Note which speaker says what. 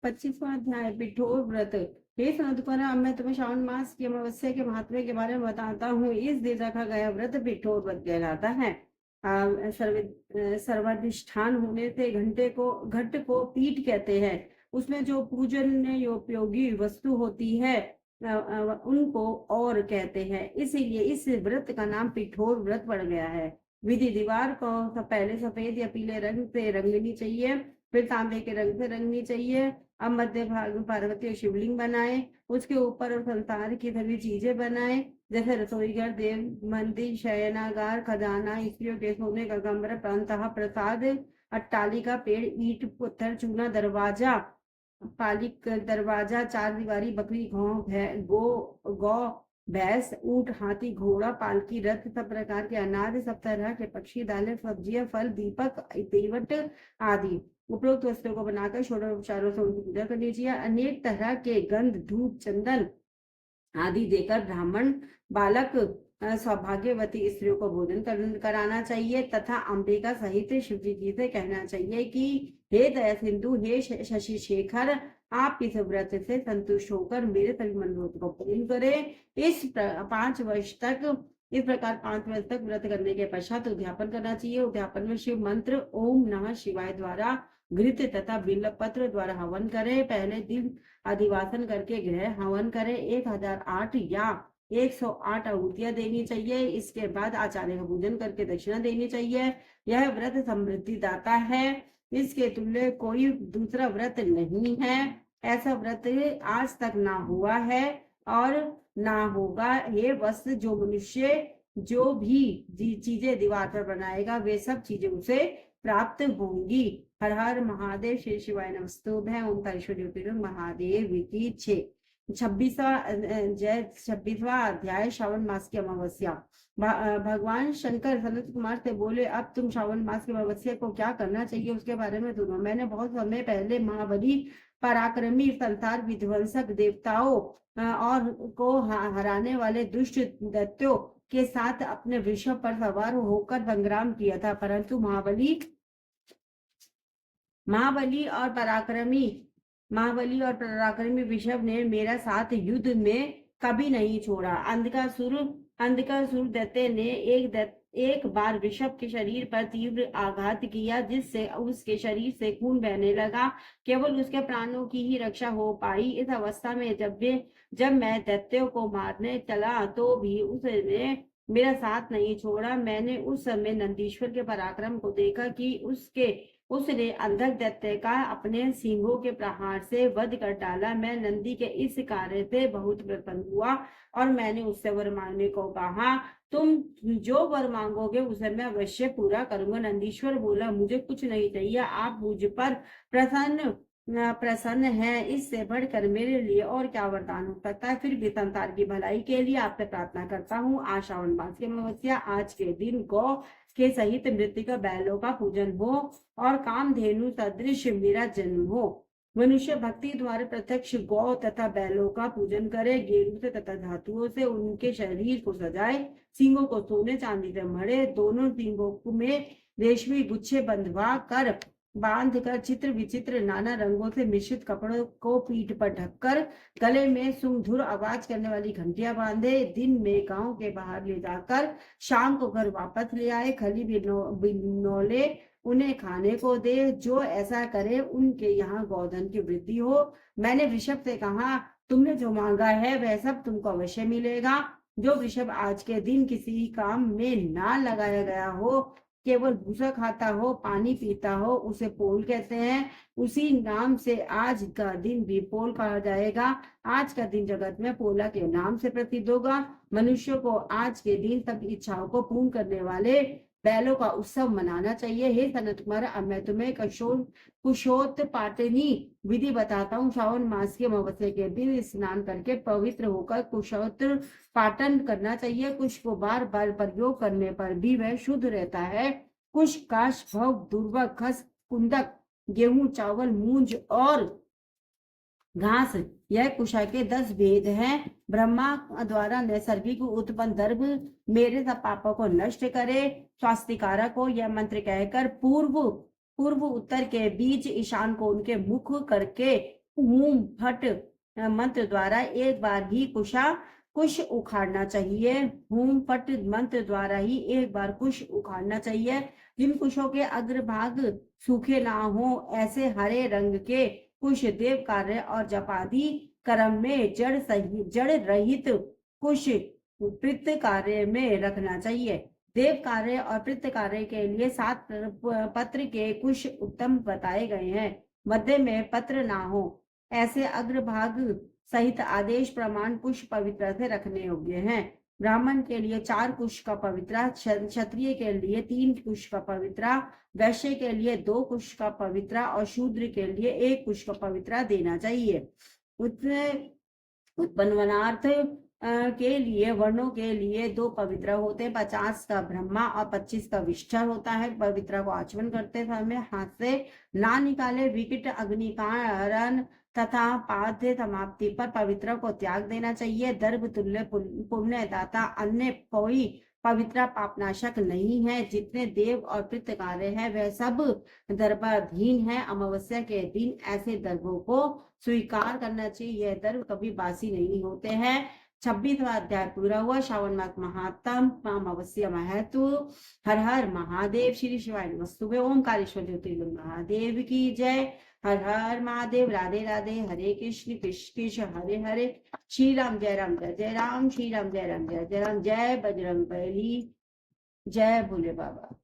Speaker 1: 25वां अध्याय पिठोर व्रत। हे सनतकुमार, अब मैं तुम्हें श्रावण मास की अमावस्या के महात्म्य के बारे में बताता हूँ। इस दिन रखा गया व्रत पिठोर व्रत कहलाता है। सर्वाधिष्ठान होने से घट को पीठ कहते हैं। उसमें जो पूजन उपयोगी वस्तु होती है उनको और कहते हैं। इसीलिए इस व्रत का नाम पिठोर व्रत पड़ गया है। विधि: दीवार को पहले सफेद या पीले रंग से रंगनी चाहिए, फिर तांबे के रंग से रंगनी चाहिए। अब मध्य भाग में पार्वती और शिवलिंग बनाए, उसके ऊपर और संसार की सभी चीजें बनाए, जैसे रसोईघर, देव मंदिर, शयनागार, खजाना, स्त्रियों के सोने का कमरा, प्रांतः प्रसाद, अट्टालिका, पेड़, ईट, पत्थर, चूना, दरवाजा, पालिक दरवाजा, चार दीवारी, बकरी, गौ, भैंस, ऊंट, हाथी, घोड़ा, पालकी, रथ, सब प्रकार के अनाज, सब तरह के पक्षी, दालें, सब्जियां, फल, दीपक, तेवट आदि उपरोक्त वस्त्रों को बनाकर षोडशोपचारों से उनकी पूजा करनी चाहिए। अनेक तरह के गंध, धूप, चंदन आदि देकर ब्राह्मण बालक सौभाग्यवती स्त्रियों को भोजन कराना चाहिए तथा अंबिका सहित शिवजी जी से कहना चाहिए कि हे दया सिंधु, हे शशि शेखर, आप इस व्रत से संतुष्ट होकर मेरे सभी मनोरथ को पूर्ण करें। इस 5 वर्ष तक इस प्रकार 5 वर्ष तक व्रत करने के पश्चात उद्यापन करना चाहिए। उद्यापन में शिव मंत्र ओम नमः शिवाय द्वारा घृत तथा बिल्वपत्र द्वारा हवन करें। पहले दिन अधिवासन करके गृह हवन करें। 1008 या 108 आहुतियां देनी चाहिए। इसके बाद आचार्य का पूजन करके दक्षिणा देनी चाहिए। यह व्रत समृद्धि दाता है। इसके तुल्य कोई दूसरा व्रत नहीं है। ऐसा व्रत आज तक ना हुआ है और ना होगा। ये वस्त्र जो मनुष्य जो भी चीजें दीवार पर बनाएगा वे सब चीजें उसे प्राप्त होंगी। हर हर महादेव, श्री शिवाय नमस्तुभ्यं। ओंकारेश्वर महादेव की 26वां अध्याय श्रावण मास की अमावस्या। भगवान शंकर सनत कुमार से बोले, अब तुम श्रावण मास की अमावस्या को क्या करना चाहिए उसके बारे में सुनो। मैंने बहुत समय पहले महाबली, पराक्रमी, संसार विध्वंसक देवताओं और को हराने वाले दुष्ट दैत्यों के साथ अपने वृषभ पर सवार होकर संग्राम किया था, परंतु महाबली और पराक्रमी वृषभ ने मेरा साथ युद्ध में कभी नहीं छोड़ा। अंधकासुर दैत्य ने एक बार वृषभ के शरीर पर तीव्र आघात किया, जिससे उसके शरीर से खून बहने लगा। केवल उसके प्राणों की ही रक्षा हो पाई। इस अवस्था में जब मैं दैत्यों को मारने चला तो भी उसने मेरा साथ नहीं छोड़ा। मैंने उस समय नंदीश्वर के पराक्रम को देखा कि उसने अंधक दैत्य का अपने सिंहों के प्रहार से वध कर डाला। मैं नंदी के इस कार्य से बहुत प्रसन्न हुआ और मैंने उससे वर मांगने को कहा। तुम जो वर मांगोगे उसे मैं अवश्य पूरा करूंगा। नंदीश्वर बोला, मुझे कुछ नहीं चाहिए, आप मुझ पर प्रसन्न है, इससे बढ़कर मेरे लिए और क्या वरदान हो सकता है। फिर भी संसार की भलाई के लिए आपसे प्रार्थना करता हूँ, आज श्रावण मास की अमावस्या, आज के दिन गौ के सहित मृतिका बैलों का पूजन हो और कामधेनु सदृश मेरा जन्म हो। मनुष्य भक्ति द्वारा प्रत्यक्ष गौ तथा बैलों का पूजन करे, गेरू से तथा धातुओं से उनके शरीर को सजाए, सींगों को सोने चांदी से मढ़े, दोनों सींगों में रेशमी गुच्छे बंधवा कर बांध कर चित्र विचित्र नाना रंगों से मिश्रित कपड़ों को पीठ पर ढककर गले में सुमधुर आवाज करने वाली घंटियां बांधे। दिन में गांव के बाहर ले जाकर शाम को घर वापस ले आए। खली बिनौले उन्हें खाने को दे। जो ऐसा करे उनके यहाँ गौधन की वृद्धि हो। मैंने वृषभ से कहा, तुमने जो मांगा है वह सब तुमको अवश्य मिलेगा। जो वृषभ आज के दिन किसी काम में ना लगाया गया हो, केवल भूसा खाता हो, पानी पीता हो, उसे पोल कहते हैं। उसी नाम से आज का दिन भी पोल कहा जाएगा। आज का दिन जगत में पोला के नाम से प्रसिद्ध होगा। मनुष्य को आज के दिन सब इच्छाओं को पूर्ण करने वाले बैलों का उत्सव मनाना चाहिए। हे सनत कुमार, अब मैं तुम्हें कुशोत्पाटनी विधि बताता हूँ। श्रावण मास के अमावस्या के दिन स्नान करके पवित्र होकर कुशोत्र पाटन करना चाहिए। कुश को बार बार प्रयोग करने पर भी वह शुद्ध रहता है। कुश, काश, भव, दुर्वा, खस, कुंदक, गेहूं, चावल, मूंज और घास, यह कुशा के 10 भेद हैं। ब्रह्मा द्वारा नैसर्गिक उत्पन्न दर्भ मेरे सब पापों को नष्ट करे। स्वास्तिकारक को यह मंत्र कहकर पूर्व उत्तर के बीच ईशान को उनके मुख करके हूम फट मंत्र द्वारा एक बार ही कुश उखाड़ना चाहिए। हूम फट मंत्र द्वारा ही एक बार कुश उखाड़ना चाहिए। जिन कुशों के अग्रभाग सूखे ना हो, ऐसे हरे रंग के कुश देव कार्य और जपादि कर्म में जड़ रहित कुश पित्त कार्य में रखना चाहिए। देव कार्य और पित्त कार्य के लिए 7 पत्र के कुश उत्तम बताए गए हैं। मध्य में पत्र ना हो, ऐसे अग्रभाग सहित आदेश प्रमाण कुश पवित्र से रखने योग्य हैं। ब्राह्मण के लिए 4 कुश का पवित्रा, क्षत्रिय के लिए 3 कुश का पवित्रा, वैश्य के लिए 2 कुश का पवित्रा और शूद्र के लिए 1 कुश का पवित्रा देना चाहिए। उत्पन्नार्थ के लिए वर्णों के लिए 2 पवित्र होते हैं। 50 का ब्रह्मा और 25 का विष्ठा होता है। पवित्र को आचमन करते समय हाथ से ना निकाले। विकट अग्निकारण तथा पाद्य समाप्ति पर पवित्र को त्याग देना चाहिए। दर्भ तुल्य पुण्य दाता अन्य कोई पवित्र पापनाशक नहीं है। जितने देव और पितृ कार्य है वह सब दर्भाधीन है। अमावस्या के दिन ऐसे दर्भों को स्वीकार करना चाहिए। यह दर्भ कभी बासी नहीं होते हैं। 26वां अध्याय पूरा हुआ। श्रावण मास महात्म, अमावस्या महत्व। हर हर महादेव। श्री शिवाय नमस्तुभ्य। ओमकारेश्वर ज्योतिर्लिंग महादेव की जय। हर हर महादेव। राधे राधे। हरे कृष्ण कृष्ण कृष्ण हरे हरे। श्री राम जय राम जय जय राम। श्री राम जय राम जय जय राम। जय बजरंग बली। जय भोले बाबा।